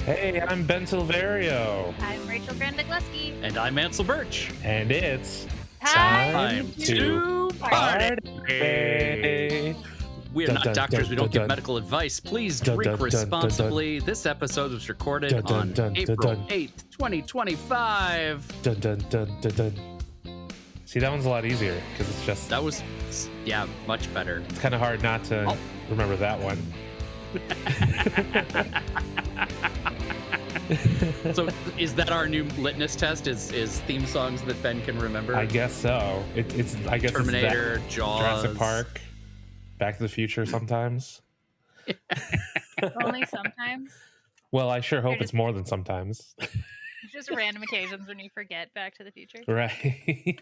Hey, I'm Ben Silverio. I'm Rachel Granda-Gluski. And I'm Ansel Burch. And it's Time to party. party. We are Dun, not dun, doctors. dun, We don't dun, give dun. medical advice. Please Dun, drink dun, dun, dun, dun. responsibly. This episode was recorded Dun, dun, on dun, dun, April dun. 8th, 2025. Dun, dun, dun, dun, dun. See, that one's a lot easier because it's just, That was, yeah, much better. it's kind of hard not to remember that one. So is that our new litmus test? Is theme songs that Ben can remember? I guess so. I guess Terminator, it's that. Jaws. Jurassic Park, Back to the Future sometimes. Only sometimes. Well, I sure hope You're it's more than sometimes. It's just random occasions when you forget Back to the Future. Right.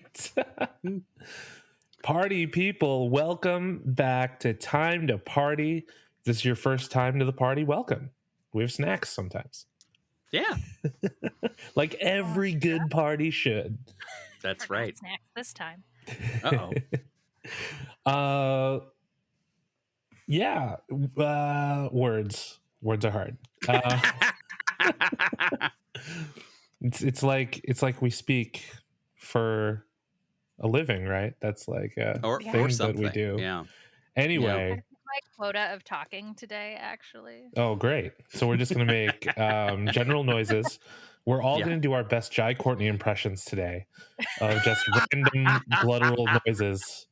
Party people, welcome back to Time to Party. If this is your first time to the party, welcome. We have snacks sometimes. Yeah, Like every good party should. that's Forgot right. Snacks this time. Uh-oh. Yeah. Words are hard. It's like we speak for a living, right? That's like a or thing something. that we do. Yeah. Anyway. I hit my quota of talking today, actually. Oh, great. So we're just going to make general noises. We're all going to do our best Jai Courtney impressions today of just random guttural noises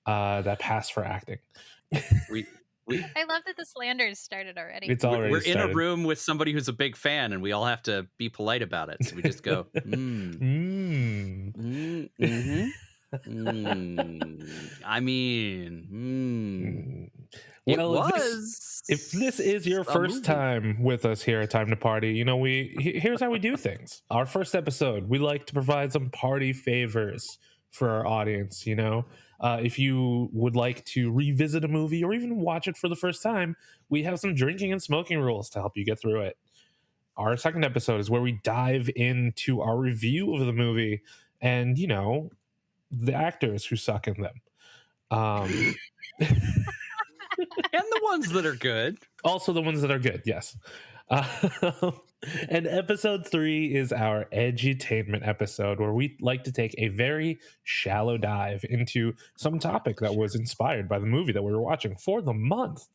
that pass for acting. I love that the slanders started already. It's already We're in started. a room with somebody who's a big fan, and we all have to be polite about it. So we just go, I mean, Well, if this is your first time with us here at Time to Party, you know, here's how we do things. Our first episode, we like to provide some party favors for our audience, you know. If you would like to revisit a movie or even watch it for the first time, we have some drinking and smoking rules to help you get through it. Our second episode is where we dive into our review of the movie and, you know, the actors who suck in them. and the ones that are good. Also the ones that are good, yes. And episode 3 is our edutainment episode, where we like to take a very shallow dive into some topic that was inspired by the movie that we were watching for the month.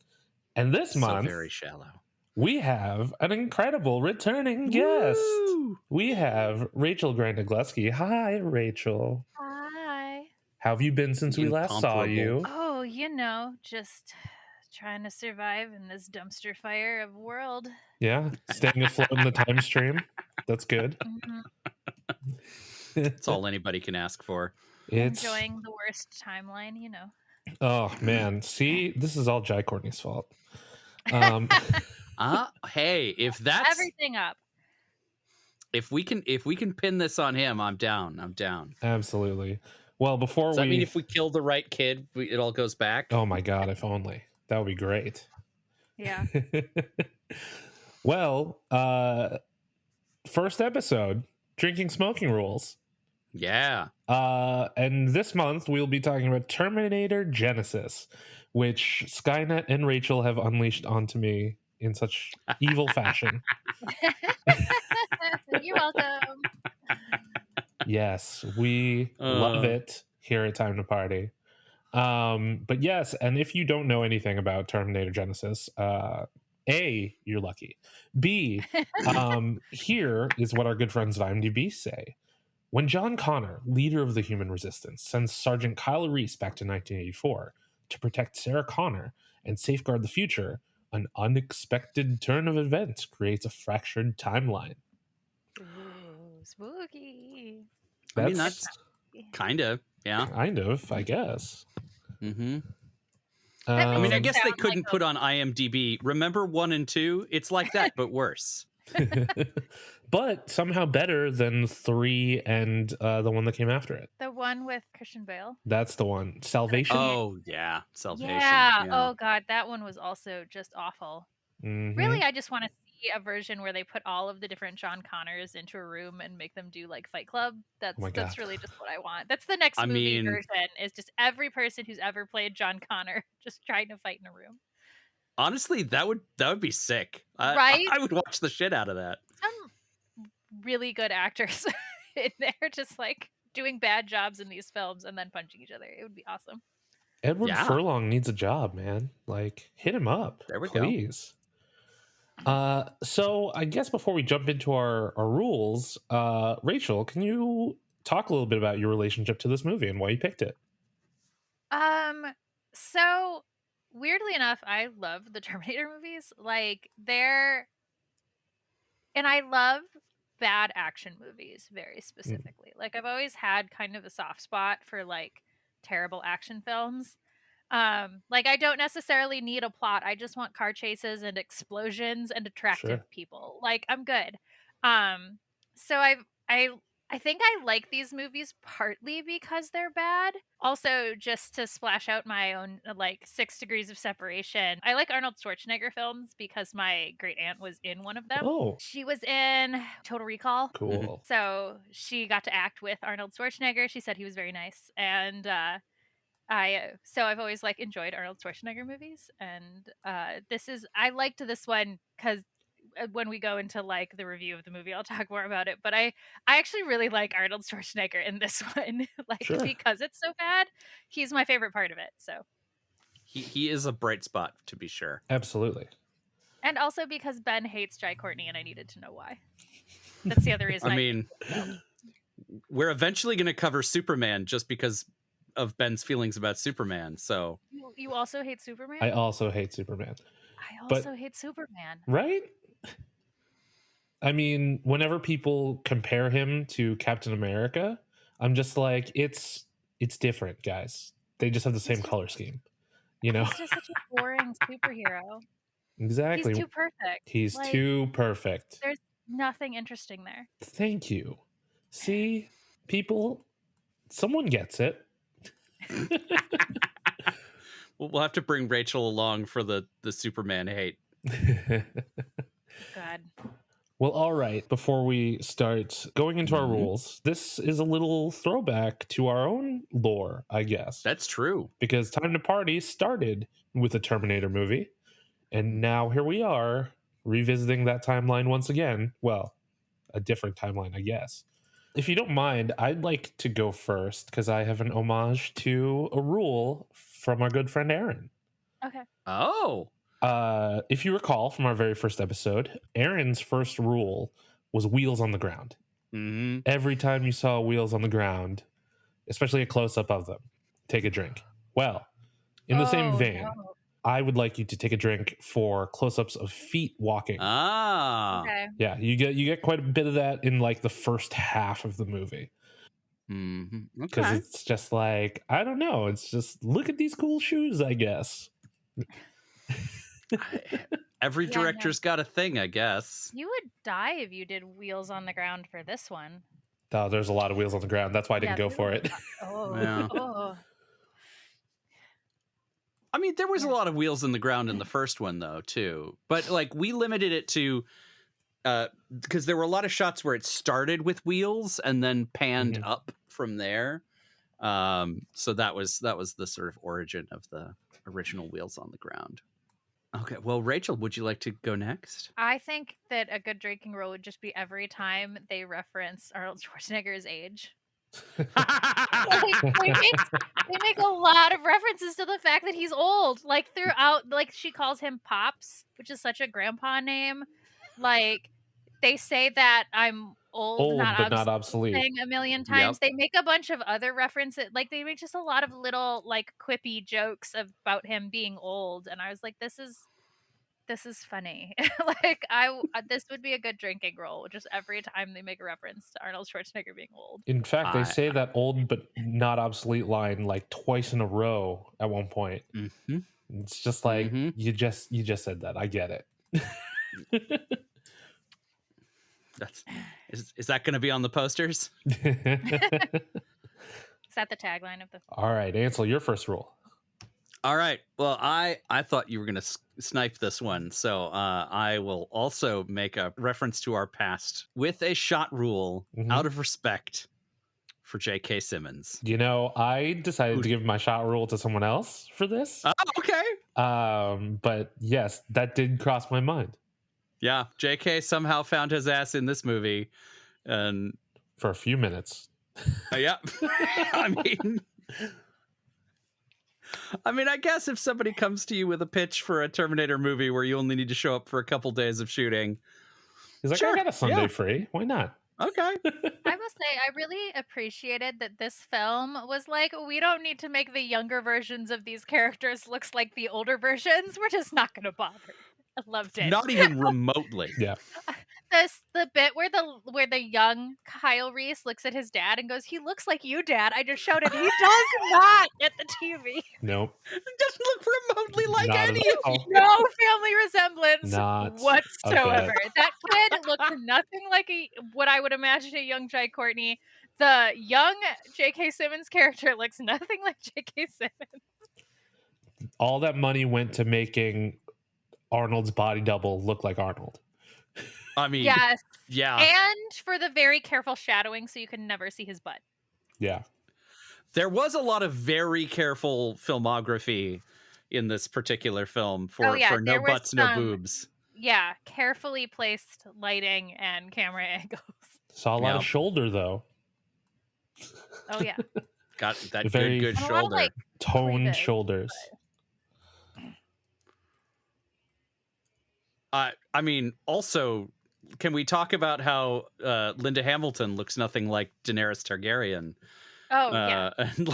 And this month, very shallow, we have an incredible returning guest. We have Rachel Granda-Gluski. Hi, Rachel. Hi. How have you been since we last saw you? Oh, you know, just trying to survive in this dumpster fire of world. Yeah, staying afloat in the time stream. That's good. Mm-hmm. That's all anybody can ask for. Enjoying the worst timeline, you know. Oh man, see, this is all Jai Courtney's fault. Hey, if that's everything up, if we can pin this on him, I'm down. Absolutely. Well, before I mean, if we kill the right kid, it all goes back. Oh my God, if only. That would be great. Yeah. Well, first episode, drinking smoking rules. Yeah. And this month we'll be talking about Terminator Genisys, which Skynet and Rachel have unleashed onto me in such evil fashion. You're welcome. Yes, we love it here at Time to Party. But yes, and if you don't know anything about Terminator Genisys, A, you're lucky. B, here is what our good friends at IMDb say. When John Connor, leader of the human resistance, sends Sergeant Kyle Reese back to 1984 to protect Sarah Connor and safeguard the future, an unexpected turn of events creates a fractured timeline. Ooh, spooky. I mean, that's kind of, yeah. Kind of, I guess. Mm-hmm. I mean, I guess they couldn't put on IMDb, remember 1 and 2? It's like that, but worse. But somehow better than 3 and the one that came after it. The one with Christian Bale. That's the one. Salvation? Oh, yeah. Salvation. Yeah. Oh, God. That one was also just awful. Mm-hmm. Really, I just want to see a version where they put all of the different John Connors into a room and make them do like Fight Club. That's really just what I want. That's the next movie version, is just every person who's ever played John Connor just trying to fight in a room. Honestly, that would be sick. Right? I would watch the shit out of that. Some really good actors in there just like doing bad jobs in these films and then punching each other. It would be awesome. Edward Furlong needs a job, man. Like, hit him up. There we please. So I guess before we jump into our rules, Rachel, can you talk a little bit about your relationship to this movie and why you picked it? So weirdly enough, I love the Terminator movies. Like, and I love bad action movies very specifically. Like, I've always had kind of a soft spot for like terrible action films. Like, I don't necessarily need a plot. I just want car chases and explosions and attractive people. Like, I'm good. So I think I like these movies partly because they're bad. Also, just to splash out my own like 6 Degrees of Separation. I like Arnold Schwarzenegger films because my great aunt was in one of them. Oh, she was in Total Recall. cool. So she got to act with Arnold Schwarzenegger. She said he was very nice, and so I've always like enjoyed Arnold Schwarzenegger movies, and I liked this one because when we go into like the review of the movie, I'll talk more about it. But I actually really like Arnold Schwarzenegger in this one, like because it's so bad, he's my favorite part of it. So he is a bright spot, to be sure. Absolutely. And also because Ben hates Jai Courtney, and I needed to know why. That's the other reason. I mean, we're eventually going to cover Superman just because of Ben's feelings about Superman. So you also hate Superman? I also hate Superman. I also hate Superman. Right? I mean, whenever people compare him to Captain America, I'm just like, it's different, guys. They just have the same color scheme, you know? He's just such a boring superhero. Exactly. He's too perfect. He's like, too perfect. There's nothing interesting there. Thank you. See, people, someone gets it. We'll have to bring Rachel along for the Superman hate. God. Well, all right. Before we start going into our rules, this is a little throwback to our own lore, I guess. That's true. Because Time to Party started with a Terminator movie, and now here we are revisiting that timeline once again. Well, a different timeline, I guess. If you don't mind, I'd like to go first because I have an homage to a rule from our good friend Aaron. Okay. Oh. If you recall from our very first episode, Aaron's first rule was wheels on the ground. Mm-hmm. Every time you saw wheels on the ground, especially a close-up of them, take a drink. Well, in the same vein, I would like you to take a drink for close-ups of feet walking. Ah. Okay. Yeah, you get quite a bit of that in like the first half of the movie. Mm-hmm. Because it's just like, I don't know, it's just look at these cool shoes, I guess. Every director's got a thing, I guess. You would die if you did wheels on the ground for this one. Oh, there's a lot of wheels on the ground. That's why I didn't go for it. Oh. I mean, there was a lot of wheels in the ground in the first one, though, too. But like, we limited it to because there were a lot of shots where it started with wheels and then panned up from there. So that was the sort of origin of the original wheels on the ground. Okay, well, Rachel, would you like to go next? I think that a good drinking rule would just be every time they reference Arnold Schwarzenegger's age. Like, they make a lot of references to the fact that he's old. Like throughout, like she calls him Pops, which is such a grandpa name. Like they say that I'm old but not obsolete a million times. They make a bunch of other references. Like they make just a lot of little like quippy jokes about him being old, and I was like, this is funny. Like this would be a good drinking role. Just every time they make a reference to Arnold Schwarzenegger being old. In fact, they say that old but not obsolete line like twice in a row at one point. Mm-hmm. It's just like you just said that. I get it. Is that going to be on the posters? Is that the tagline of the? All right, Ansel, your first rule. All right. Well, I thought you were going to snipe this one, so I will also make a reference to our past with a shot rule out of respect for J.K. Simmons. You know, I decided to give my shot rule to someone else for this. Oh, okay. But yes, that did cross my mind. Yeah, J.K. somehow found his ass in this movie, and for a few minutes. Yeah, I mean, I guess if somebody comes to you with a pitch for a Terminator movie where you only need to show up for a couple days of shooting, he's like, sure, I got a Sunday free. Why not? Okay. I must say, I really appreciated that this film was like, we don't need to make the younger versions of these characters looks like the older versions. We're just not going to bother. I loved it. Not even remotely. Yeah. The bit where the young Kyle Reese looks at his dad and goes, "He looks like you, Dad." I just showed it. He does not at the TV. Nope. It doesn't look remotely like Not any of you. No family resemblance Not whatsoever. That kid looked nothing like what I would imagine a young Jai Courtney. The young J.K. Simmons character looks nothing like J.K. Simmons. All that money went to making Arnold's body double look like Arnold. I mean, yes. Yeah. And for the very careful shadowing so you can never see his butt. Yeah. There was a lot of very careful filmography in this particular film for no butts, no boobs. Yeah, carefully placed lighting and camera angles. Saw a lot of shoulder, though. Oh, yeah. Got that very good shoulder. Of, toned shoulders. I mean, also, can we talk about how Linda Hamilton looks nothing like Daenerys Targaryen? Oh, yeah. And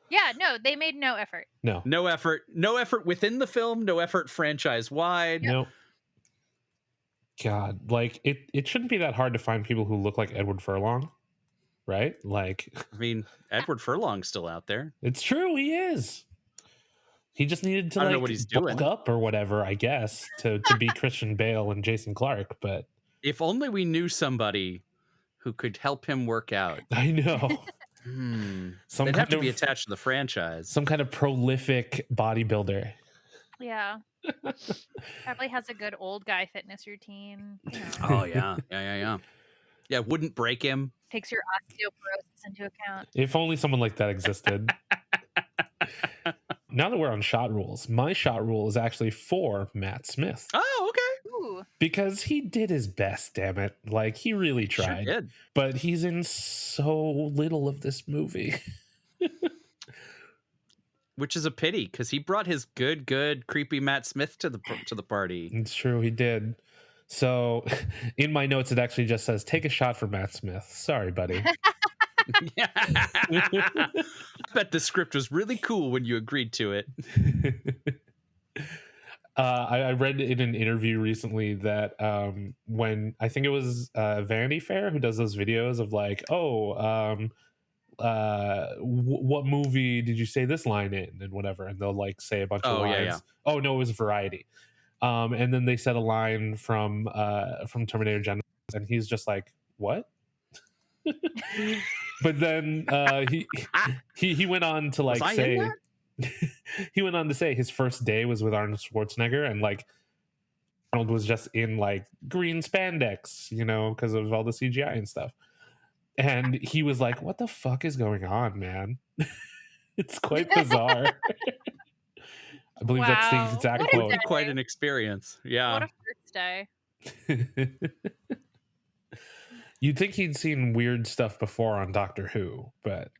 yeah, no, they made no effort. No effort within the film, no effort franchise-wide. Yep. Nope. God, like, it shouldn't be that hard to find people who look like Edward Furlong, right? Like, I mean, Edward Furlong's still out there. It's true, he is. He just needed to know what he's bulk doing. up or whatever, I guess, to be Christian Bale and Jason Clarke. But if only we knew somebody who could help him work out. I know. They'd have to be attached to the franchise. Some kind of prolific bodybuilder. Yeah. Probably has a good old guy fitness routine. You know. Oh, yeah. Yeah, wouldn't break him. Takes your osteoporosis into account. If only someone like that existed. Now that we're on shot rules, my shot rule is actually for Matt Smith. Oh, okay. Ooh. Because he did his best, damn it. Like, he really tried. Sure did. But he's in so little of this movie. Which is a pity, because he brought his good, creepy Matt Smith to the party. It's true, he did. So, in my notes, it actually just says, take a shot for Matt Smith. Sorry, buddy. I bet the script was really cool when you agreed to it. I read in an interview recently that when I think it was Vanity Fair who does those videos of like, what movie did you say this line in and whatever, and they'll like say a bunch of lines. Yeah. Oh no, it was Variety. And then they said a line from Terminator Genisys, and he's just like, what? But then he went on to like say he went on to say his first day was with Arnold Schwarzenegger, and like Arnold was just in like green spandex, you know, because of all the CGI and stuff. And he was like, what the fuck is going on, man? It's quite bizarre. I believe that's the exact quote. Quite an experience. Yeah. What a first day. You'd think he'd seen weird stuff before on Doctor Who, but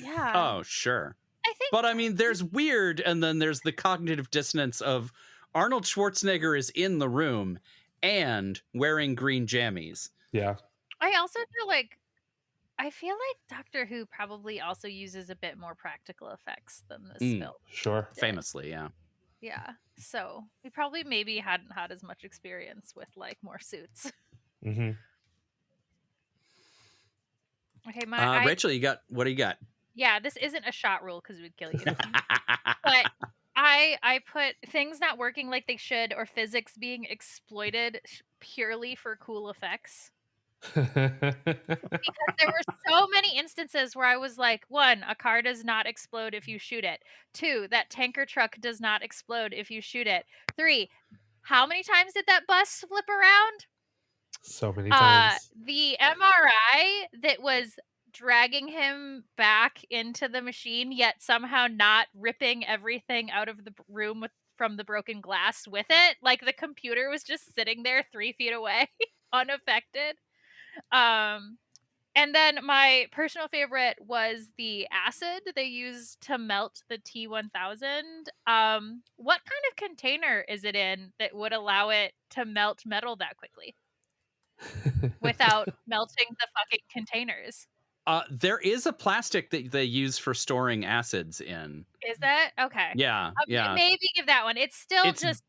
yeah. Oh, sure. I think, but I mean, there's weird, and then there's the cognitive dissonance of Arnold Schwarzenegger is in the room and wearing green jammies. Yeah. I also feel like Doctor Who probably also uses a bit more practical effects than this film. Sure. did. Famously, yeah. Yeah. So we probably maybe hadn't had as much experience with like more suits. Mm-hmm. Okay, Rachel, what do you got? Yeah, this isn't a shot rule because we'd kill you. But I put things not working like they should or physics being exploited purely for cool effects. Because there were so many instances where I was like, 1, a car does not explode if you shoot it. 2, that tanker truck does not explode if you shoot it. 3, how many times did that bus flip around? So many times. The MRI that was dragging him back into the machine, yet somehow not ripping everything out of the room from the broken glass with it. Like the computer was just sitting there 3 feet away, unaffected. And then my personal favorite was the acid they used to melt the T-1000. What kind of container is it in that would allow it to melt metal that quickly without melting the fucking containers? There is a plastic that they use for storing acids in. Is that? Okay. Yeah, yeah. Maybe give that one. It's still It's- just,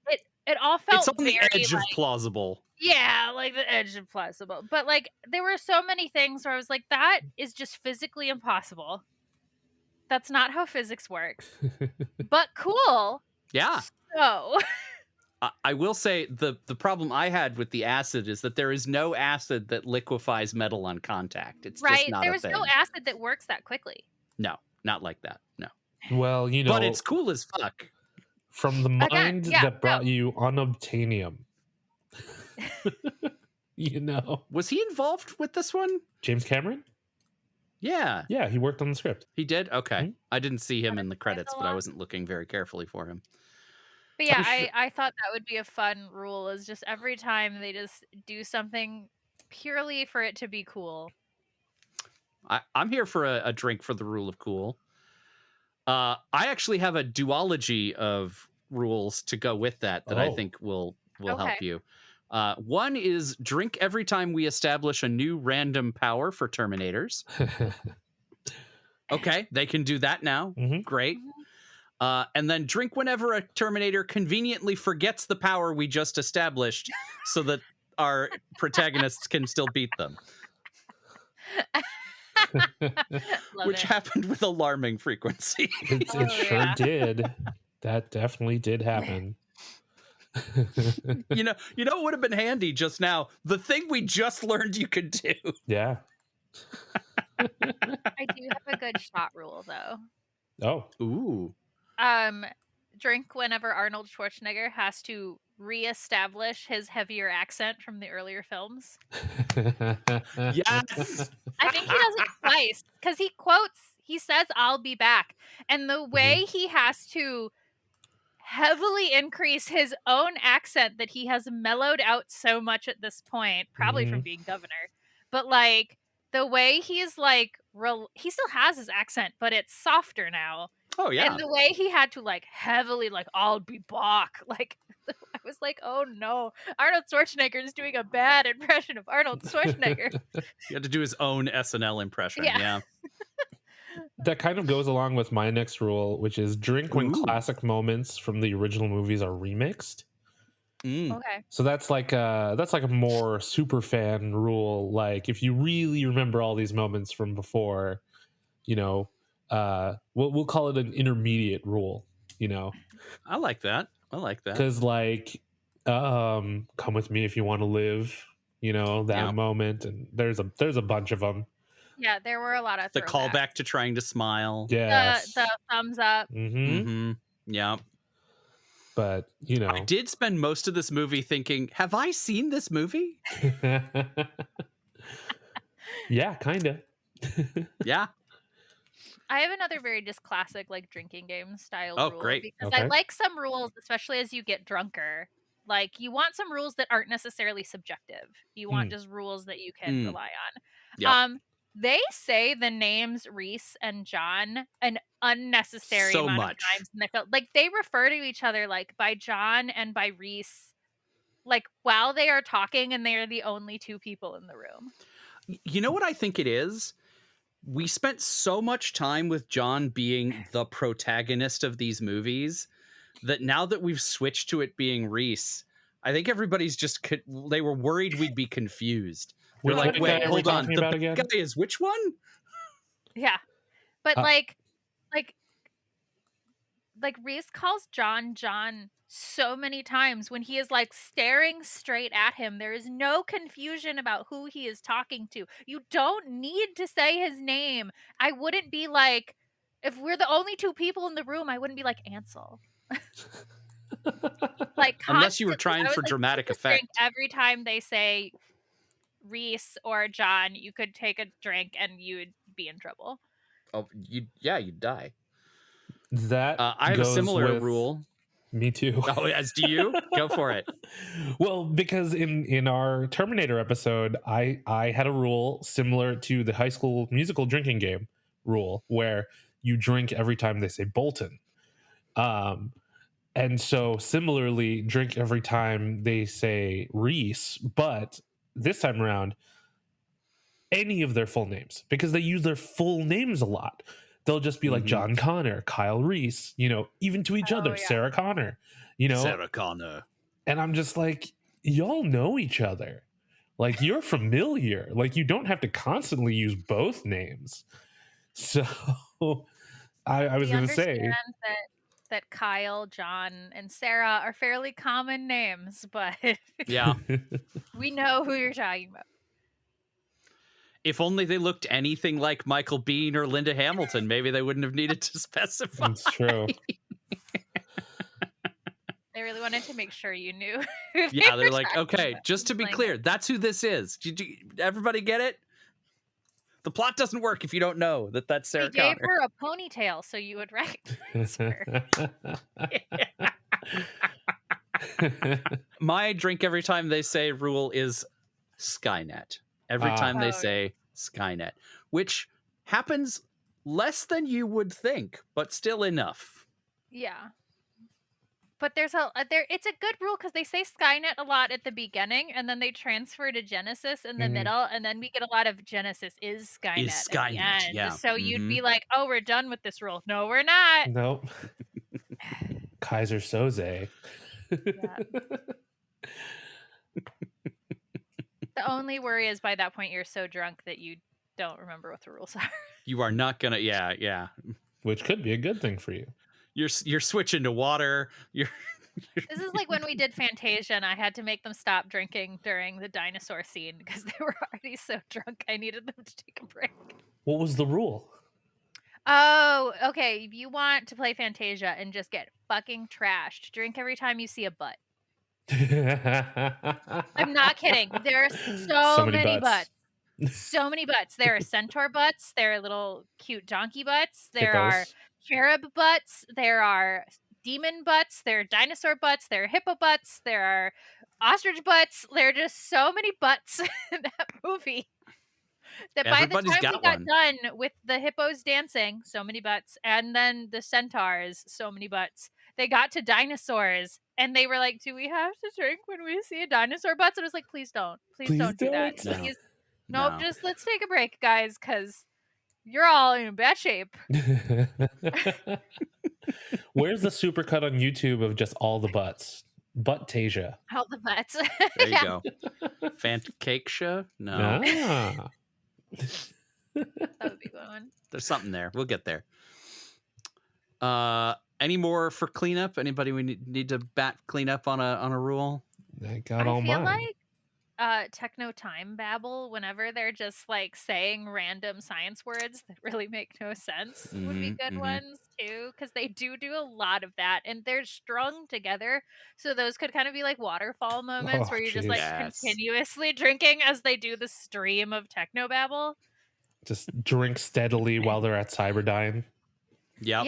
it all felt It's on the very, edge of like, plausible. yeah, like the edge of plausible. But like there were so many things where I was like, that is just physically impossible. That's not how physics works. But cool. Yeah. So I will say the problem I had with the acid is that there is no acid that liquefies metal on contact. It's right, just not there a was thing. no acid that works that quickly. No, not like that. No. Well, you know, But it's cool as fuck. from the mind Again, yeah, that brought you unobtainium. You know, Was he involved with this one? James Cameron? Yeah, Yeah, he worked on the script. he did. Okay, Mhm. I didn't see him What in is the it, credits, but I Angela? wasn't looking very carefully for him. But yeah, I'm sure- I thought that would be a fun rule, is just every time they just do something purely for it to be cool. I'm here for a drink for the rule of cool. I actually have a duology of rules to go with that I Oh. think will Okay. help you. One is drink every time we establish a new random power for Terminators. Okay, they can do that now. Mhm. Great. Mhm. And then drink whenever a Terminator conveniently forgets the power we just established so that our protagonists can still beat them. Love Which it. happened with alarming frequency. it Oh, sure yeah. did. That definitely did happen. You know what would have been handy just now? The thing we just learned you could do. Yeah. I do have a good shot rule though. Oh. Ooh. Drink whenever Arnold Schwarzenegger has to reestablish his heavier accent from the earlier films. Yes. I think he does it twice because he says, "I'll be back." And the way he has to heavily increase his own accent that he has mellowed out so much at this point, probably from being governor, but like the way he's like, he still has his accent, but it's softer now. Oh yeah. And the way he had to like heavily like, "I'll be back," like I was like, oh no, Arnold Schwarzenegger is doing a bad impression of Arnold Schwarzenegger. He had to do his own SNL impression. Yeah. Yeah. That kind of goes along with my next rule, which is drink when Ooh. classic moments from the original movies are remixed. Okay. So that's like a more super fan rule. Like if you really remember all these moments from before, you know, we'll call it an intermediate rule. You know, I like that. because like, come with me if you want to live. You know that Yeah. moment, and there's a bunch of them. Yeah, there were a lot of The throwbacks. callback to trying to smile. Yeah. The thumbs up. Yeah. But you know, I did spend most of this movie thinking, have I seen this movie? yeah, kind of. Yeah. I have another very just classic like drinking game style Oh, rule great. because Okay. I like some rules, especially as you get drunker. Like you want some rules that aren't necessarily subjective. You want just rules that you can rely on. Yep. They say the names Reese and John an unnecessary So amount much. of times in the film. Like they refer to each other like by John and by Reese, like while they are talking, and they are the only two people in the room. You know what I think it is? We spent so much time with John being the protagonist of these movies that now that we've switched to it being Reese, I think everybody's just they were worried we'd be confused. They're Which like, one wait, guy are we hold on. talking The about bad again? guy is which one? Yeah. But Uh, like Reese calls John so many times when he is like staring straight at him. There is no confusion about who he is talking to. You don't need to say his name. I wouldn't be like, if we're the only two people in the room, I wouldn't be like Ansel. Like Unless you were constantly, trying I was, for like, dramatic focusing effect. every time they say Reese or John, you could take a drink and you would be in trouble. Oh, you'd die. That I have a goes similar with rule. me too. Oh, as do you? Go for it. Well, because in our Terminator episode, I had a rule similar to the High School Musical drinking game rule, where you drink every time they say Bolton. And so similarly, drink every time they say Reese, but this time around, any of their full names, because they use their full names a lot. They'll just be like John Connor, Kyle Reese, even to each other, Sarah Connor, Sarah Connor. And I'm just like, y'all know each other. Like, you're familiar. Like, you don't have to constantly use both names. So I was going to say that Kyle, John, and Sarah are fairly common names, but yeah, we know who you're talking about. If only they looked anything like Michael Biehn or Linda Hamilton, maybe they wouldn't have needed to specify. That's true. They really wanted to make sure you knew. Yeah, they're like, okay, just to be clear, that's who this is. Did you everybody get it? The plot doesn't work if you don't know that that's Sarah Connor. We gave her a ponytail so you would recognize her. My drink every time they say rule is Skynet. Every time they say Skynet, which happens less than you would think, but still enough. Yeah. But it's a good rule because they say Skynet a lot at the beginning, and then they transfer to Genisys in the middle, and then we get a lot of Genisys is Skynet at the end. Yeah. So you'd be like, oh, we're done with this rule. No, we're not. Nope. Kaiser Soze. Yeah. The only worry is by that point you're so drunk that you don't remember what the rules are. You are not gonna, yeah. Which could be a good thing for you. You're switching to water. This is like when we did Fantasia and I had to make them stop drinking during the dinosaur scene because they were already so drunk I needed them to take a break. What was the rule? Oh, okay. If you want to play Fantasia and just get fucking trashed, drink every time you see a butt. I'm not kidding. There are so many butts. So many butts. There are centaur butts. There are little cute donkey butts. There are cherub butts. There are demon butts. There are dinosaur butts. There are hippo butts. There are ostrich butts. There are just so many butts in that movie that by the time we got done with the hippos dancing, so many butts, and then the centaurs, so many butts, they got to dinosaurs and they were like, do we have to drink when we see a dinosaur butts? And I was like, please don't do that. No. Please. Nope, just let's take a break, guys, because you're all in bad shape. Where's the supercut on YouTube of just all the butts? Butt-tasia. All the butts. There you go. Fantasia? No. Ah. That would be one. There's something there. We'll get there. Any more for cleanup? Anybody we need to bat clean up on a rule? I got all mine. I feel like techno time babble, whenever they're just like saying random science words that really make no sense, would be good ones too, because they do a lot of that and they're strung together, so those could kind of be like waterfall moments where you're just like continuously drinking as they do the stream of techno babble. Just drink steadily while they're at Cyberdyne. Yep.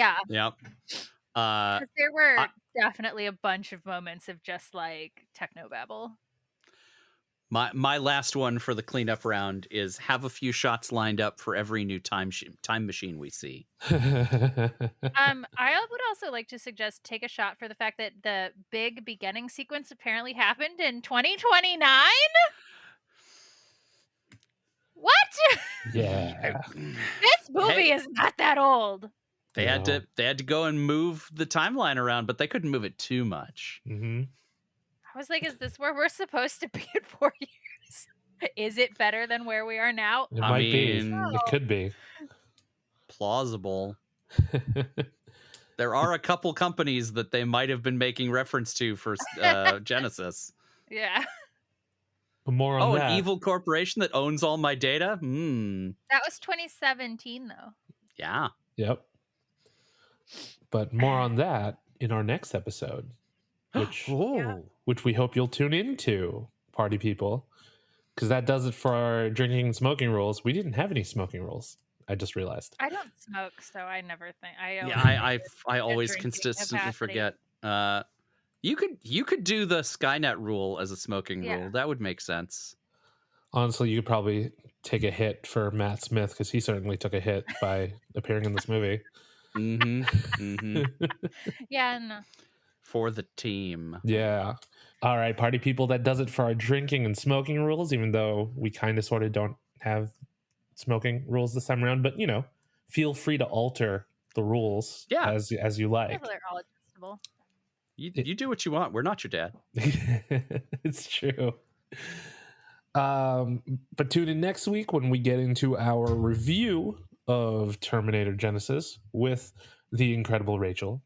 There were definitely a bunch of moments of just like techno babble. My last one for the cleanup round is have a few shots lined up for every new time machine we see. I would also like to suggest take a shot for the fact that the big beginning sequence apparently happened in 2029. What? Yeah. This movie is not that old. They had to go and move the timeline around, but they couldn't move it too much. Mm-hmm. I was like, is this where we're supposed to be in 4 years? Is it better than where we are now? It might be. It could be. Plausible. There are a couple companies that they might have been making reference to for Genisys. Yeah. But more on that. An evil corporation that owns all my data? That was 2017, though. Yeah. Yep. But more on that in our next episode. Which we hope you'll tune into, party people, because that does it for our drinking and smoking rules. We didn't have any smoking rules. I just realized. I don't smoke, so I never think. I always drinking consistently capacity. forget. You could do the Skynet rule as a smoking Yeah. rule. That would make sense. Honestly, you could probably take a hit for Matt Smith because he certainly took a hit by appearing in this movie. Yeah, no. For the team. Yeah. All right, party people, that does it for our drinking and smoking rules, even though we kind of sort of don't have smoking rules this time around. But, feel free to alter the rules as you like. They're all adjustable. You do what you want. We're not your dad. It's true. But tune in next week when we get into our review of Terminator Genisys with the incredible Rachel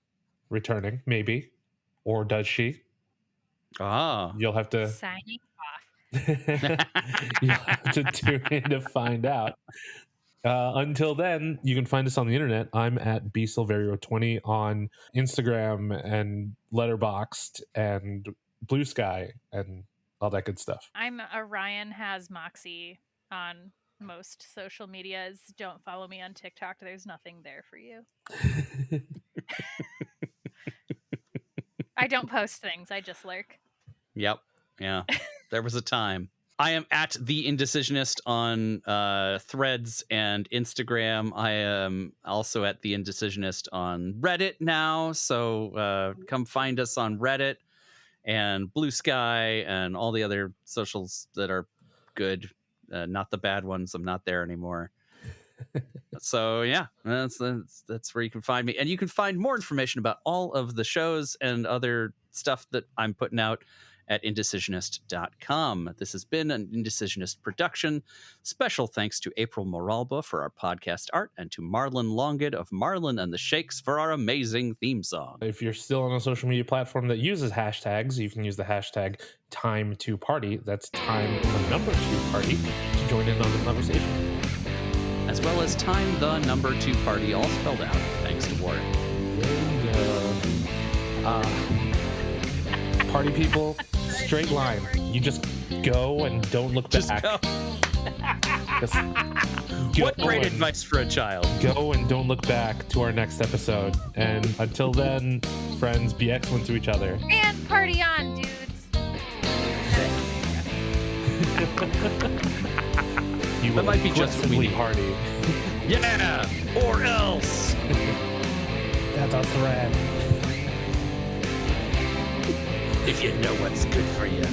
returning, maybe. Or does she? You'll have to signing off. You'll have to tune in to find out. Until then, you can find us on the internet. I'm at bsilverio20 on Instagram and Letterboxd and Blue Sky and all that good stuff. I'm Ryan has Moxie on most social medias. Don't follow me on TikTok. There's nothing there for you. I don't post things. I just lurk. Yep. Yeah. There was a time. I am at The Indecisionist on Threads and Instagram. I am also at The Indecisionist on Reddit now. So come find us on Reddit and Blue Sky and all the other socials that are good. Not the bad ones. I'm not there anymore. So yeah, that's where you can find me. And you can find more information about all of the shows and other stuff that I'm putting out at indecisionist.com. This has been an Indecisionist production. Special thanks to April Moralba for our podcast art and to Marlon Longid of Marlon and the Shakes for our amazing theme song. If you're still on a social media platform that uses hashtags, you can use the hashtag time2party. That's time the number 2 party to join in on the conversation. As well as time the number 2 party, all spelled out, thanks to Warren. Party people, straight line. You just go and don't look back. Go. Just what great advice for a child. Go and don't look back to our next episode. And until then, friends, be excellent to each other. And party on, dudes. That might be just what we need. Party. Yeah, or else. That's our thread. If you know what's good for you.